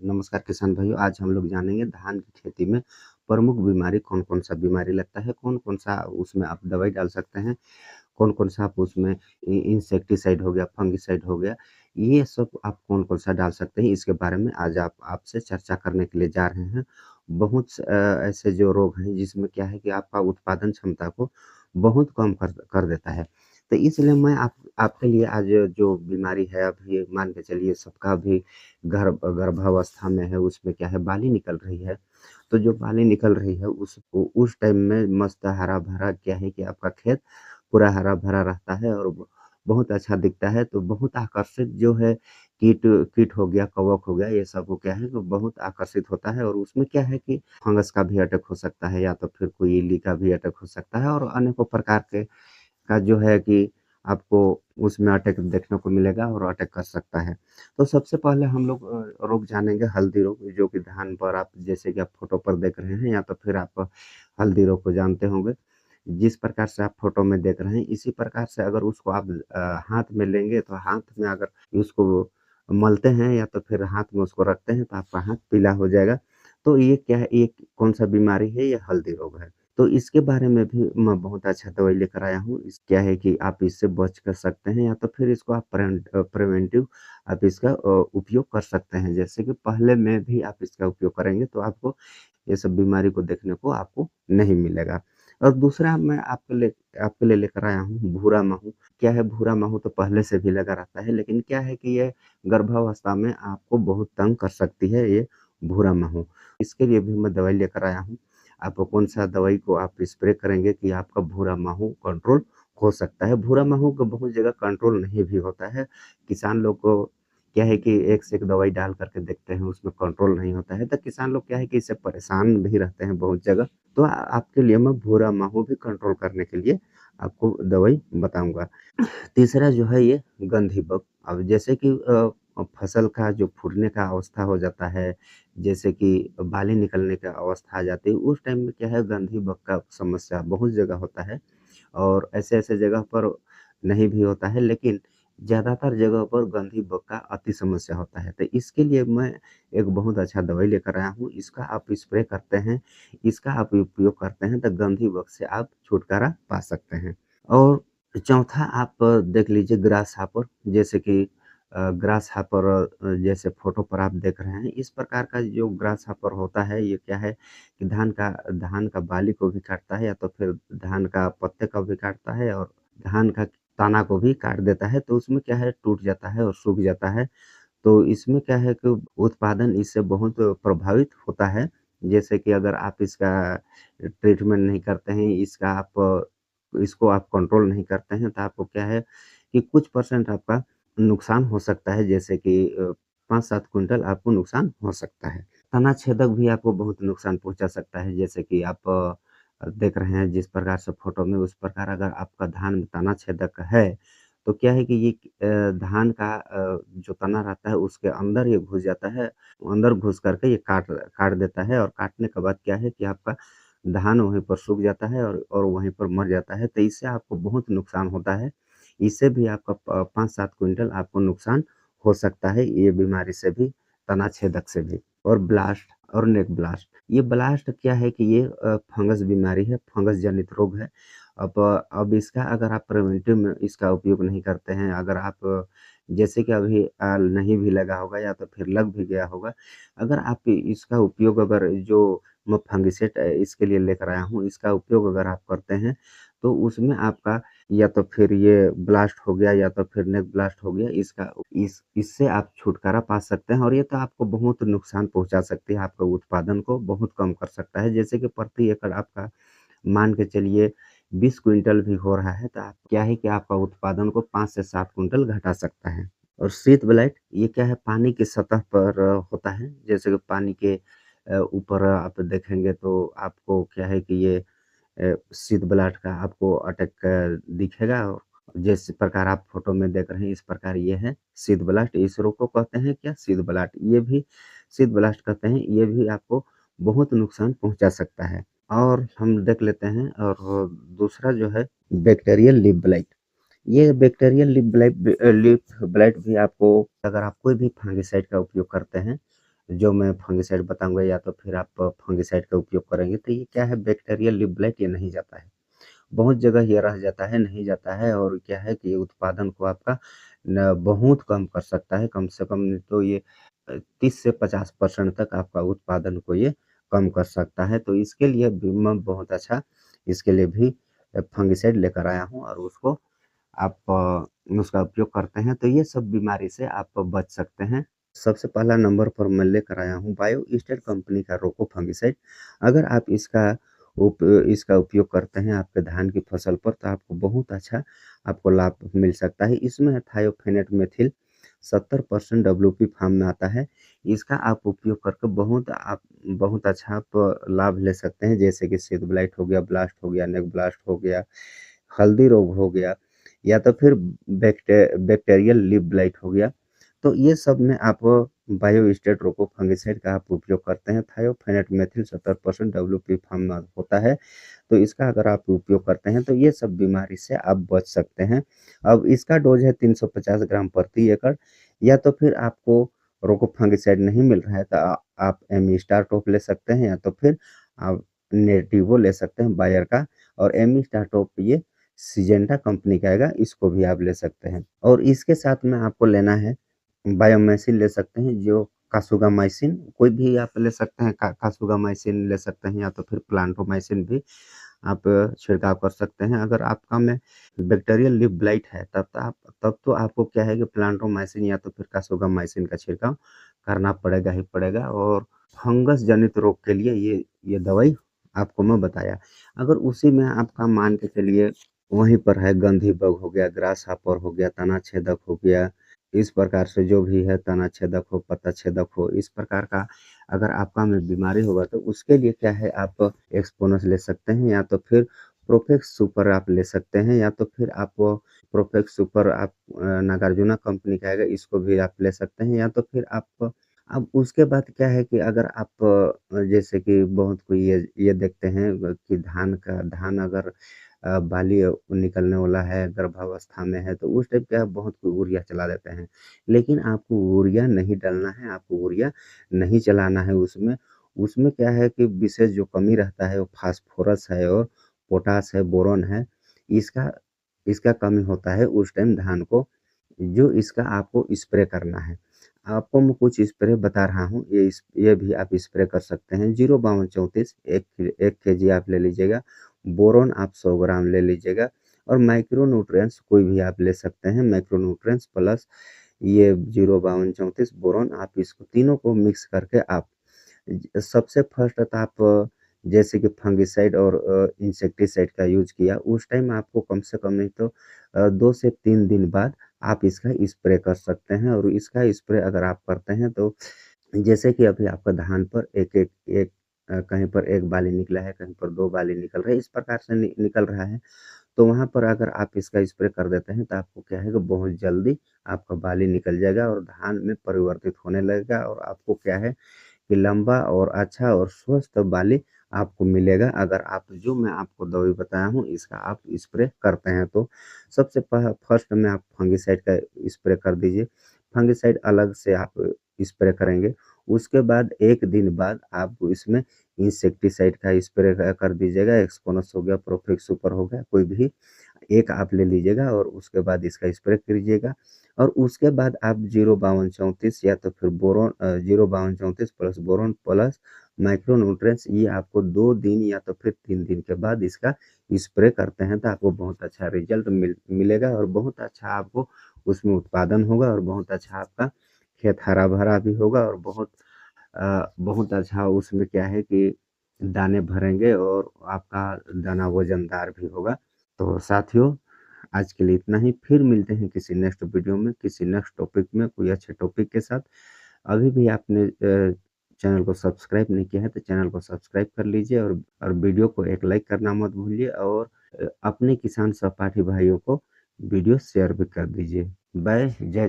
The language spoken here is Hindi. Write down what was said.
नमस्कार किसान भाइयों, आज हम लोग जानेंगे धान की खेती में प्रमुख बीमारी कौन-कौन सा बीमारी लगता है, कौन-कौन सा उसमें आप दवाई डाल सकते हैं, कौन-कौन सा आप उसमें इंसेक्टिसाइड हो गया, फंगिसाइड हो गया, ये सब आप कौन-कौन सा डाल सकते हैं, इसके बारे में आज आप आपसे चर्चा करने के लिए जा रहे हैं। ऐसे जो रोग हैं जिसमें क्या है कि आपका उत्पादन क्षमता को बहुत कम कर कर देता है। तो इसलिए मैं आप आपके लिए आज जो बीमारी है अभी मान के चलिए सबका भी गर्भावस्था में है, उसमें क्या है बाली निकल रही है। तो जो बाली निकल रही है उस टाइम में मस्त हरा-भरा क्या है कि आपका खेत पूरा हरा-भरा रहता है और बहुत अच्छा दिखता है, तो बहुत आकर्षित जो है कीट कीट हो गया, कवक हो गया, ये सब को क्या है कि बहुत आकर्षित होता है और उसमें क्या है कि फंगस का भी अटैक हो सकता है या तो फिर कोई इल्ली का भी अटैक हो सकता है और अनेकों प्रकार के का जो है कि आपको उसमें अटैक देखने को मिलेगा और अटैक कर सकता है। तो सबसे पहले हम लोग रोग जानेंगे हल्दी रोग जो कि धान पर आप जैसे कि आप फ़ोटो पर देख रहे हैं या तो फिर आप हल्दी रोग को जानते होंगे। जिस प्रकार से आप फ़ोटो में देख रहे हैं इसी प्रकार से अगर उसको आप हाथ में लेंगे तो हाथ में अगर उसको मलते हैं या तो फिर हाथ में उसको रखते हैं तो आपका हाथ पीला हो जाएगा। तो ये क्या है, ये कौन-सा बीमारी है? ये हल्दी रोग है। तो इसके बारे में भी मैं बहुत अच्छा दवाई लेकर आया हूँ। क्या है कि आप इससे बच कर सकते हैं या तो फिर इसको आप प्रिवेंटिव आप इसका उपयोग कर सकते हैं। जैसे कि पहले में भी आप इसका उपयोग करेंगे तो आपको ये सब बीमारी को देखने को आपको नहीं मिलेगा। और दूसरा मैं आपके लिए लेकर आया हूँ भूरा माहू। क्या है भूरा माहू तो पहले से भी लगा रहता है, लेकिन क्या है कि ये गर्भावस्था में आपको बहुत तंग कर सकती है ये भूरा माहू। इसके लिए भी मैं दवाई लेकर आया हूँ। आप कौन-सा दवाई को आप स्प्रे करेंगे कि आपका भूरा माहू कंट्रोल हो सकता है। भूरा माहू को बहुत जगह कंट्रोल नहीं भी होता है। किसान लोग को क्या है कि एक से एक दवाई डाल कर के देखते हैं, उसमें कंट्रोल नहीं होता है, तो किसान लोग क्या है कि इससे परेशान भी रहते हैं बहुत जगह। तो आपके लिए मैं भूरा माहू भी कंट्रोल करने के लिए आपको दवाई बताऊँगा। तीसरा जो है ये गंधी बग। अब जैसे कि फसल का जो फूटने का अवस्था हो जाता है, जैसे कि बाली निकलने का अवस्था आ जाती है, उस टाइम में क्या है गंधी बग का समस्या बहुत जगह होता है और ऐसे-ऐसे जगह पर नहीं भी होता है, लेकिन ज़्यादातर जगह पर गंधी बग का अति समस्या होता है। तो इसके लिए मैं एक बहुत अच्छा दवाई लेकर आया हूँ, इसका आप स्प्रे करते हैं, इसका आप उपयोग करते हैं, तो गंधी बग से आप छुटकारा पा सकते हैं। और चौथा आप देख लीजिए ग्रास हॉपर जैसे कि ग्रास हॉपर जैसे फ़ोटो पर आप देख रहे हैं, इस प्रकार का जो ग्रास हॉपर होता है, ये क्या है कि धान का बाली को भी काटता है या तो फिर धान का पत्ते को भी काटता है और धान का तना को भी काट देता है, तो उसमें क्या है टूट जाता है और सूख जाता है। तो इसमें क्या है कि उत्पादन इससे बहुत प्रभावित होता है। जैसे कि अगर आप इसका ट्रीटमेंट नहीं करते हैं, इसको आप कंट्रोल नहीं करते हैं, तो आपको क्या है कि कुछ परसेंट आपका नुकसान हो सकता है, जैसे कि 5-7 क्विंटल आपको नुकसान हो सकता है। तना छेदक भी आपको बहुत नुकसान पहुँचा सकता है, जैसे कि आप देख रहे हैं जिस प्रकार से फ़ोटो में उस प्रकार अगर आपका धान में तना छेदक है, तो क्या है कि ये धान का जो तना रहता है उसके अंदर ये घुस जाता है, अंदर घुस करके ये काट काट देता है और काटने के बाद क्या है कि आपका धान वहीं पर सूख जाता है और वहीं पर मर जाता है, तो इससे आपको बहुत नुकसान होता है। इससे भी आपका 5-7 क्विंटल आपको नुकसान हो सकता है, ये बीमारी से भी, तना छेदक से भी। और ब्लास्ट और नेक ब्लास्ट, ये ब्लास्ट क्या है कि ये फंगस बीमारी है, फंगस जनित रोग है। अब इसका अगर आप प्रिवेंटिव में इसका उपयोग नहीं करते हैं, अगर आप जैसे कि अभी नहीं भी लगा होगा या तो फिर लग भी गया होगा, अगर आप इसका उपयोग अगर जो मैं फंगिसाइड इसके लिए लेकर आया हूँ, इसका उपयोग अगर आप करते हैं, तो उसमें आपका या तो फिर ये ब्लास्ट हो गया या तो फिर नेक ब्लास्ट हो गया, इससे आप छुटकारा पा सकते हैं और ये तो आपको बहुत नुकसान पहुँचा सकती है, आपके उत्पादन को बहुत कम कर सकता है। जैसे कि प्रति एकड़ आपका मान के चलिए 20 क्विंटल भी हो रहा है, तो आप क्या है कि आपका उत्पादन को 5 से 7 क्विंटल घटा सकता है। और शीत ब्लाइट ये क्या है पानी की सतह पर होता है, जैसे कि पानी के ऊपर आप देखेंगे तो आपको क्या है कि ये शीत ब्लाइट का आपको अटैक दिखेगा और जिस प्रकार आप फ़ोटो में देख रहे हैं इस प्रकार ये है शीत ब्लास्ट, इस रोग को कहते हैं क्या शीत ब्लास्ट, ये भी शीत ब्लास्ट कहते हैं, ये भी आपको बहुत नुकसान पहुँचा सकता है। और हम देख लेते हैं और दूसरा जो है बैक्टीरियल लीफ ब्लाइट। ये बैक्टीरियल लीफ ब्लाइट भी आपको अगर आप कोई भी फंगिसाइड का उपयोग करते हैं, जो मैं फंगिसाइड बताऊँगा या तो फिर आप फंगिसाइड का उपयोग करेंगे तो ये क्या है बैक्टीरियल लीफ ब्लाइट ये नहीं जाता है। बहुत जगह ये रह जाता है, नहीं जाता है और क्या है कि ये उत्पादन को आपका न बहुत कम कर सकता है, कम से कम नहीं तो ये 30 से 50% तक आपका उत्पादन को ये कम कर सकता है। तो इसके लिए भी मैं बहुत अच्छा इसके लिए भी फंगिसाइड लेकर आया हूँ और उसको आप उसका उपयोग करते हैं, तो ये सब बीमारी से आप बच सकते हैं। सबसे पहला नंबर पर मैं लेकर आया हूँ बायोस्टेट कंपनी का रोको फंगिसाइड। अगर आप इसका उपयोग करते हैं आपके धान की फसल पर तो आपको बहुत अच्छा आपको लाभ मिल सकता है। इसमें थायोफेनेट मेथिल 70% डब्ल्यूपी फार्म में आता है। इसका आप उपयोग करके बहुत अच्छा आप लाभ ले सकते हैं जैसे कि सीड ब्लाइट हो गया, ब्लास्ट हो गया, नेक ब्लास्ट हो गया, हल्दी रोग हो गया या तो फिर बैक्टीरियल लीफ ब्लाइट हो गया। तो ये सब में आप बायोस्टेट रोको फंगिसाइड का आप उपयोग करते हैं। थायोफेनेट मेथिल 70% डब्ल्यूपी फार्म में होता है। तो इसका अगर आप उपयोग करते हैं तो ये सब बीमारी से आप बच सकते हैं। अब इसका डोज़ है 350 ग्राम प्रति एकड़ या तो फिर आपको रोको फंगिसाइड नहीं मिल रहा है तो आप एमी-स्टार टॉप ले सकते हैं या तो फिर आप नेटिवो ले सकते हैं बायर का और एमी-स्टार टॉप ये सिजेंटा कंपनी का आएगा, इसको भी आप ले सकते हैं। और इसके साथ में आपको लेना है बायोमेसिन ले सकते हैं जो कासुगामाइसिन कोई भी आप ले सकते हैं कासुगामाइसिन ले सकते हैं या तो फिर प्लांटोमाइसिन भी आप छिड़काव कर सकते हैं। अगर आपका में बैक्टीरियल लीफ ब्लाइट है तब तो आपको क्या है कि प्लांटोमाइसिन या तो फिर कासुगामाइसिन का छिड़काव करना पड़ेगा ही पड़ेगा और फंगस जनित रोग के लिए ये दवाई आपको मैं बताया। अगर उसी में आपका मान के चलिए वहीं पर है गंधी बग हो गया, ग्रास हॉपर हो गया, तना छेदक हो गया, इस प्रकार से जो भी है तना छेदक हो, पत्ता छेदक हो, इस प्रकार का अगर आपका में बीमारी होगा तो उसके लिए क्या है आप एक्सपोनस ले सकते हैं या तो फिर प्रोफेक्स सुपर आप ले सकते हैं या तो फिर आप प्रोफेक्स सुपर आप नागार्जुना कंपनी का आएगा इसको भी आप ले सकते हैं या तो फिर आप अब उसके बाद क्या है कि अगर आप जैसे कि बहुत कोई ये देखते हैं कि धान अगर बाली निकलने वाला है, गर्भावस्था में है, तो उस टाइप क्या है बहुत कोई यूरिया चला देते हैं। लेकिन आपको यूरिया नहीं डालना है, आपको यूरिया नहीं चलाना है उसमें। उसमें क्या है कि विशेष जो कमी रहता है वो फास्फोरस है और पोटाश है, बोरॉन है। इसका इसका कमी होता है उस टाइम धान को, जो इसका आपको स्प्रे करना है। आपको मैं कुछ स्प्रे बता रहा हूँ, ये भी आप स्प्रे कर सकते हैं। 05234 1 केजी आप ले लीजिएगा। बोरोन आप 100 ग्राम ले लीजिएगा और माइक्रो न्यूट्रिएंट्स कोई भी आप ले सकते हैं। माइक्रो न्यूट्रिएंट्स प्लस ये 05234 बोरोन आप इसको तीनों को मिक्स करके आप सबसे फर्स्ट तो आप जैसे कि फंगिसाइड और इंसेक्टिसाइड का यूज़ किया, उस टाइम आपको कम से कम नहीं तो 2 से 3 दिन बाद आप इसका स्प्रे कर सकते हैं और इसका स्प्रे अगर आप करते हैं तो जैसे कि अभी आपका धान पर एक कहीं पर 1 बाली निकला है, कहीं पर 2 बाली निकल रहा है, इस प्रकार से निकल रहा है। तो वहाँ पर अगर आप इसका स्प्रे कर देते हैं तो आपको क्या है कि बहुत जल्दी आपका बाली निकल जाएगा और धान में परिवर्तित होने लगेगा और आपको क्या है कि लंबा और अच्छा और स्वस्थ बाली आपको मिलेगा अगर आप जो मैं आपको दवाई बताया हूँ इसका आप स्प्रे करते हैं तो। सबसे फर्स्ट में आप फंगिसाइड का स्प्रे कर दीजिए। फंगिसाइड अलग से आप स्प्रे करेंगे। उसके बाद 1 दिन बाद आप इसमें इंसेक्टिसाइड का स्प्रे कर दीजिएगा। एक्सपोनस हो गया, प्रोफेक्स सुपर हो गया, कोई भी एक आप ले लीजिएगा और उसके बाद इसका स्प्रे कीजिएगा और उसके बाद आप 05234 या तो फिर 05234 plus boron plus micro nutrients ये आपको 2 दिन या तो फिर 3 दिन के बाद इसका स्प्रे करते हैं तो आपको बहुत अच्छा रिजल्ट मिलेगा और बहुत अच्छा आपको उसमें उत्पादन होगा और बहुत अच्छा आपका खेत हरा-भरा भी होगा और बहुत अच्छा उसमें क्या है कि दाने भरेंगे और आपका दाना वज़नदार भी होगा। तो साथियों आज के लिए इतना ही, फिर मिलते हैं किसी नेक्स्ट वीडियो में, किसी नेक्स्ट टॉपिक में, कोई अच्छे टॉपिक के साथ। अभी भी आपने चैनल को सब्सक्राइब नहीं किया है तो चैनल को सब्सक्राइब कर लीजिए और वीडियो को एक लाइक करना मत भूलिए और अपने किसान सहपाठी भाइयों को वीडियो शेयर भी कर दीजिए। बाय, जय